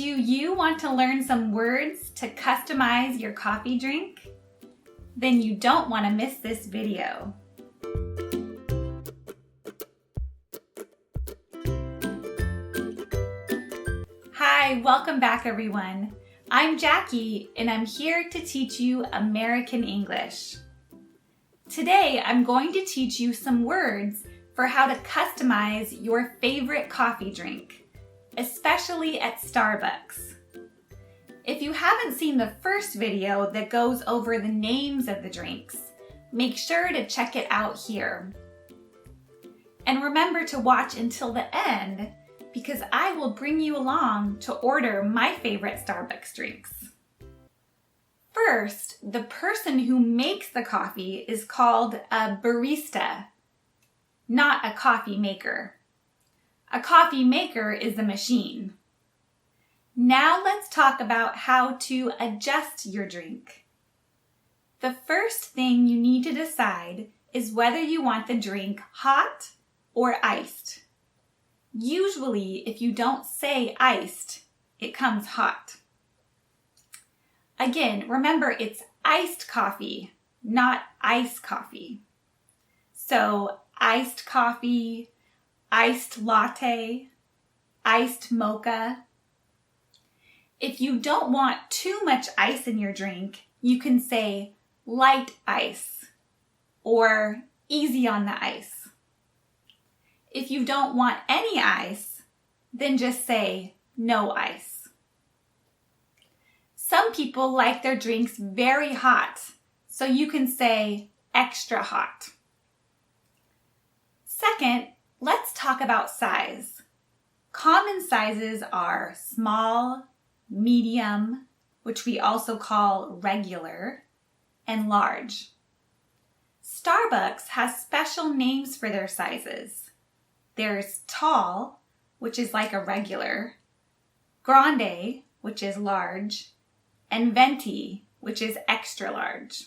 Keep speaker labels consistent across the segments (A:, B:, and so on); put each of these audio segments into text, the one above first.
A: Do you want to learn some words to customize your coffee drink? Then you don't want to miss this video. Hi, welcome back everyone. I'm Jackie and I'm here to teach you American English. Today I'm going to teach you some words for how to customize your favorite coffee drink, especially at Starbucks. If you haven't seen the first video that goes over the names of the drinks, make sure to check it out here. And remember to watch until the end because I will bring you along to order my favorite Starbucks drinks. First, the person who makes the coffee is called a barista, not a coffee maker. A coffee maker is a machine. Now let's talk about how to adjust your drink. The first thing you need to decide is whether you want the drink hot or iced. Usually, if you don't say iced, it comes hot. Again, remember it's iced coffee, not iced coffee. So, iced coffee, iced latte, iced mocha. If you don't want too much ice in your drink, you can say light ice or easy on the ice. If you don't want any ice, then just say no ice. Some people like their drinks very hot, so you can say extra hot. Second, let's talk about size. Common sizes are small, medium, which we also call regular, and large. Starbucks has special names for their sizes. There's tall, which is like a regular, grande, which is large, and venti, which is extra large.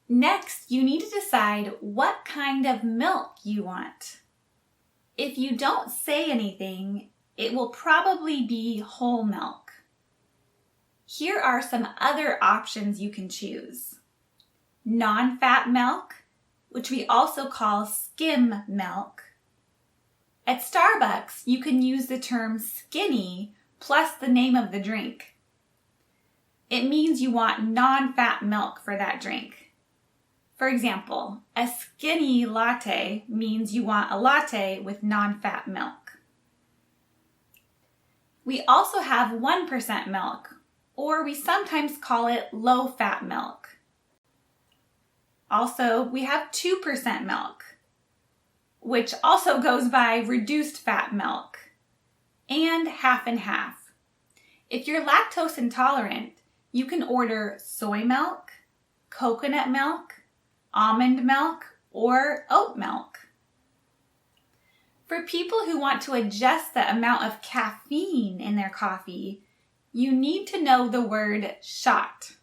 A: Next, you need to decide what kind of milk you want. If you don't say anything, it will probably be whole milk. Here are some other options you can choose. Non-fat milk, which we also call skim milk. At Starbucks, you can use the term skinny plus the name of the drink. It means you want non-fat milk for that drink. For example, a skinny latte means you want a latte with non-fat milk. We also have 1% milk, or we sometimes call it low-fat milk. Also, we have 2% milk, which also goes by reduced fat milk, and half and half. If you're lactose intolerant, you can order soy milk, coconut milk, almond milk, or oat milk. For people who want to adjust the amount of caffeine in their coffee, you need to know the word shot.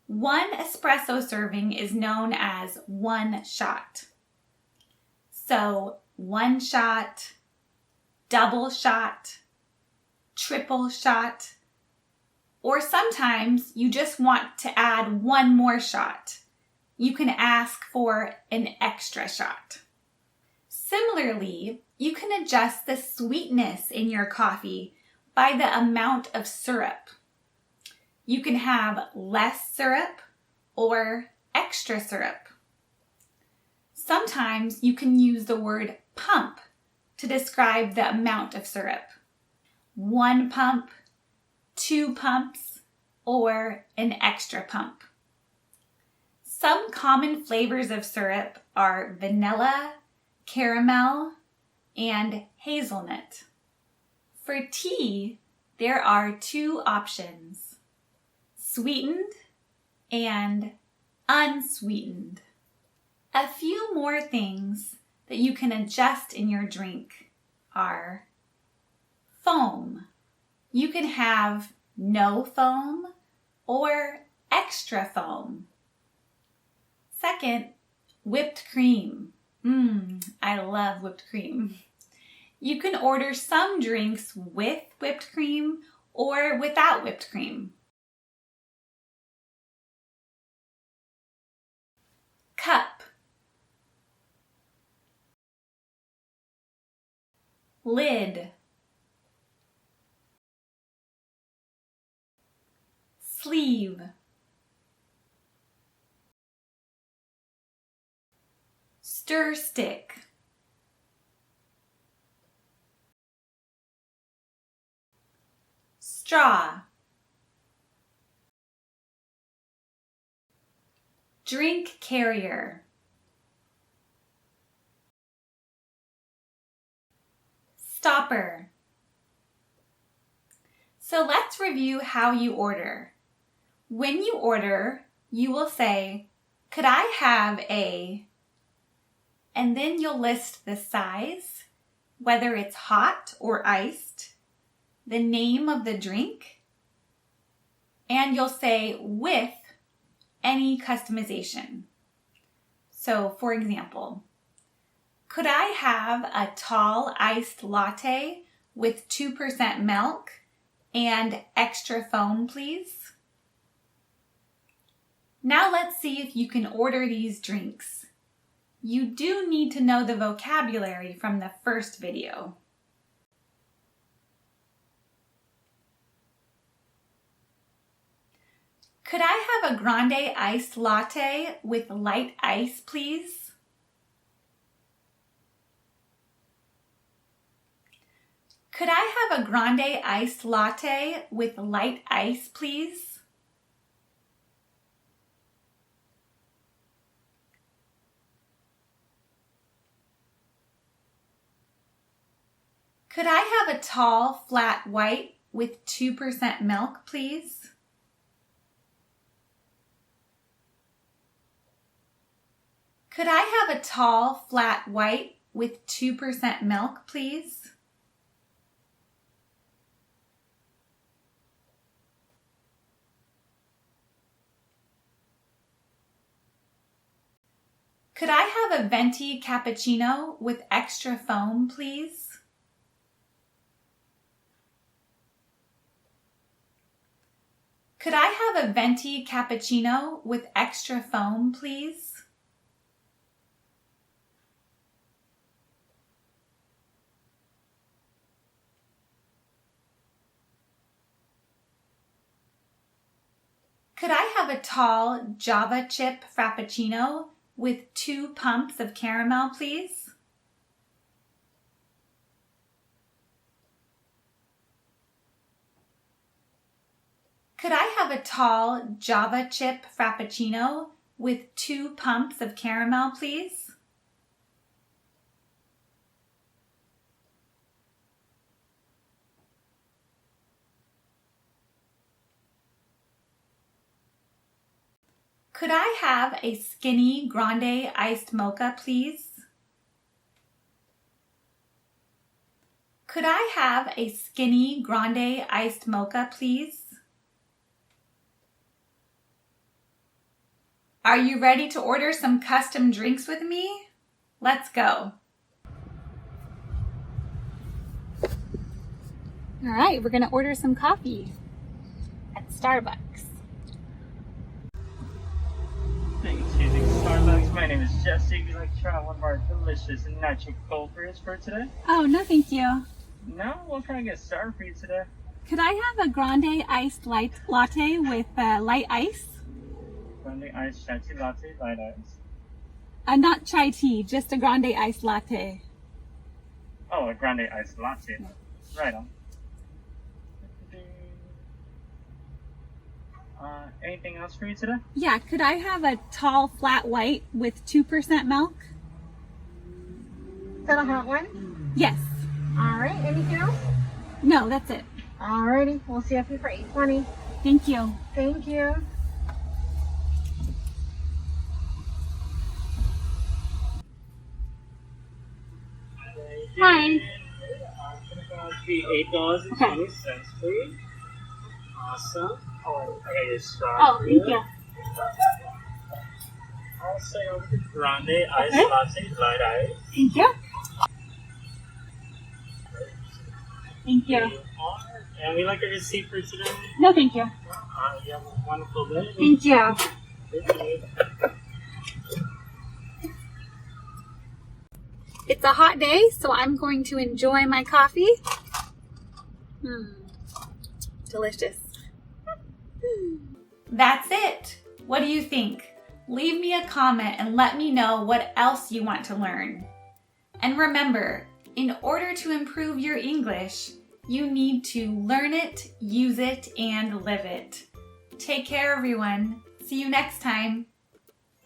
A: One espresso serving is known as one shot. So, one shot, double shot, triple shot, or sometimes you just want to add one more shot. You can ask for an extra shot. Similarly, you can adjust the sweetness in your coffee by the amount of syrup. You can have less syrup or extra syrup. Sometimes you can use the word pump to describe the amount of syrup. 1 pump, 2 pumps, or an extra pump. Some common flavors of syrup are vanilla, caramel, and hazelnut. For tea, there are 2 options, sweetened and unsweetened. A few more things that you can adjust in your drink are foam. You can have no foam or extra foam. Second, whipped cream. I love whipped cream. You can order some drinks with whipped cream or without whipped cream. Cup. Lid. Sleeve. Stir stick. Straw. Drink carrier. Stopper. So let's review how you order. When you order, you will say, "Could I have a," and then you'll list the size, whether it's hot or iced, the name of the drink, and you'll say with any customization. So, for example, could I have a tall iced latte with 2% milk and extra foam, please? Now let's see if you can order these drinks. You do need to know the vocabulary from the first video. Could I have a grande iced latte with light ice, please? Could I have a grande iced latte with light ice, please? Could I have a tall, flat white with 2% milk, please? Could I have a tall, flat white with 2% milk, please? Could I have a venti cappuccino with extra foam, please? Could I have a venti cappuccino with extra foam, please? Could I have a tall Java chip frappuccino with 2 pumps of caramel, please? Could I have a tall Java chip frappuccino with 2 pumps of caramel, please? Could I have a skinny grande iced mocha, please? Could I have a skinny grande iced mocha, please? Are you ready to order some custom drinks with me? Let's go. All right, we're gonna order some coffee at Starbucks.
B: Thanks for choosing Starbucks. My name is Jesse. Would you like to try one of our delicious natural cold brews for today?
A: Oh, no thank you.
B: No, we'll try and get started for you today.
A: Could I have a grande iced light latte with light ice?
B: Grande iced chai tea latte, light ice.
A: Not chai tea, just a grande iced latte.
B: Oh, a grande iced latte. Right on. Anything else for you today?
A: Yeah, could I have a tall flat white with 2% milk?
C: Is that a hot one?
A: Yes.
C: All right, anything else?
A: No, that's it.
C: Alrighty, we'll see you for 8:20.
A: Thank you.
C: Thank you. Hi.
B: I'm gonna be $8.20, please. Awesome. Oh, I got your straw.
C: Oh, thank you.
B: I'll say over the grande iced latte, light ice.
C: Thank you. Thank you.
B: And we like a receipt for today.
C: No, thank you.
B: You have a wonderful day.
C: Thank you.
B: Thank you.
A: It's a hot day, so I'm going to enjoy my coffee. Delicious. That's it. What do you think? Leave me a comment and let me know what else you want to learn. And remember, in order to improve your English, you need to learn it, use it, and live it. Take care, everyone. See you next time.